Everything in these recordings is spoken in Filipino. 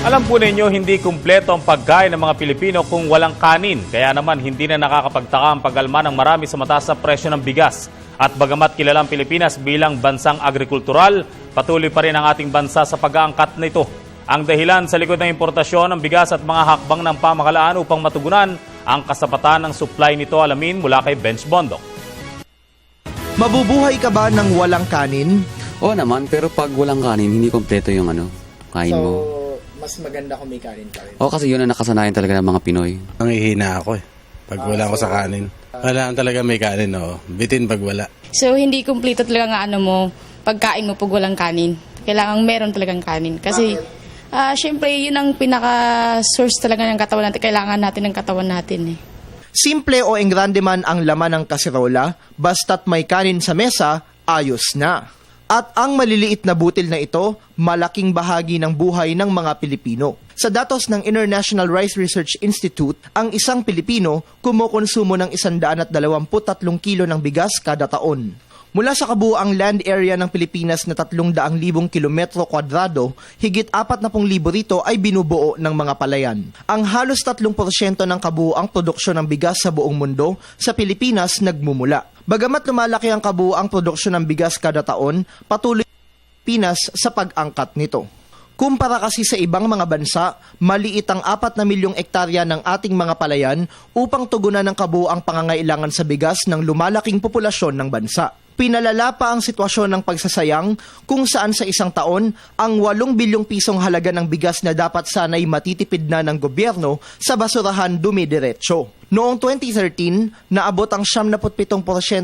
Alam po ninyo, hindi kumpleto ang pagkain ng mga Pilipino kung walang kanin. Kaya naman hindi na nakakapagtaka ang pagkalma ng marami sa mataas na presyo ng bigas. At bagamat kilala ang Pilipinas bilang bansang agrikultural, patuloy pa rin ang ating bansa sa pag-aangkat nito. Ang dahilan sa likod ng importasyon ng bigas at mga hakbang ng pamahalaan upang matugunan ang kasapatan ng supply nito, alamin mula kay Bench Bondok. Mabubuhay ka ba ng walang kanin? Oo naman, pero pag walang kanin, hindi kompleto yung kain mo. Mas maganda kung may kanin pa rin. Oo, kasi yun ang nakasanayan talaga ng mga Pinoy. Nangihina ako pag wala ako sa kanin. Kailangan talaga may kanin, bitin pag wala. So, hindi kumpleto talaga ang pagkain mo pag walang kanin. Kailangan meron talagang kanin. Kasi, syempre, yun ang pinaka-source talaga ng katawan natin. Kailangan natin ng katawan natin eh. Simple o engrande man ang laman ng kaserola, basta't may kanin sa mesa, ayos na. At ang maliliit na butil na ito, malaking bahagi ng buhay ng mga Pilipino. Sa datos ng International Rice Research Institute, ang isang Pilipino kumukonsumo ng 123 kilo ng bigas kada taon. Mula sa kabuuang land area ng Pilipinas na 300,000 kilometro kwadrado, higit 40,000 rito ay binubuo ng mga palayan. Ang halos 3% ng kabuuang produksyon ng bigas sa buong mundo, sa Pilipinas nagmumula. Bagamat lumalaki ang kabuuang produksyon ng bigas kada taon, patuloy ang Pilipinas sa pag-angkat nito. Kumpara kasi sa ibang mga bansa, maliit ang 4 na milyong ektarya ng ating mga palayan upang tugunan ng kabuuang pangangailangan sa bigas ng lumalaking populasyon ng bansa. Pinalala pa ang sitwasyon ng pagsasayang kung saan sa isang taon, ang 8 bilyong pisong halaga ng bigas na dapat sana'y matitipid na ng gobyerno sa basurahan dumidiretso. Noong 2013, naabot ang 77%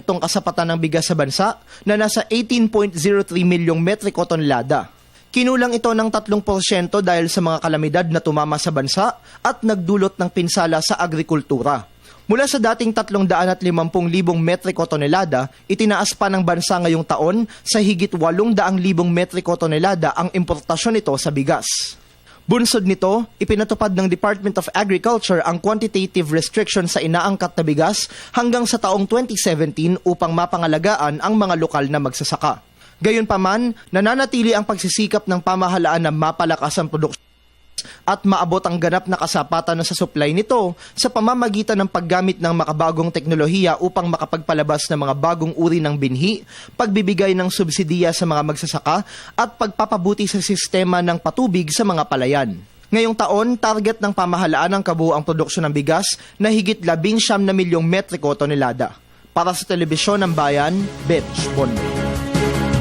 kasapatan ng bigas sa bansa na nasa 18.03 milyong metriko tonelada. Kinulang ito ng 3% dahil sa mga kalamidad na tumama sa bansa at nagdulot ng pinsala sa agrikultura. Mula sa dating 350,000 metriko tonelada, itinaas pa ng bansa ngayong taon sa higit 800,000 metriko tonelada ang importasyon nito sa bigas. Bunsod nito, ipinatupad ng Department of Agriculture ang quantitative restriction sa inaangkat na bigas hanggang sa taong 2017 upang mapangalagaan ang mga lokal na magsasaka. Gayunpaman, nananatili ang pagsisikap ng pamahalaan na mapalakas ang produksyon at maabot ang ganap na kasapatan sa supply nito sa pamamagitan ng paggamit ng makabagong teknolohiya upang makapagpalabas ng mga bagong uri ng binhi, pagbibigay ng subsidiya sa mga magsasaka at pagpapabuti sa sistema ng patubig sa mga palayan. Ngayong taon, target ng pamahalaan ang kabuuang produksyon ng bigas na higit 19 na milyong metriko tonelada. Para sa Telebisyon ng Bayan, Bench Bondok.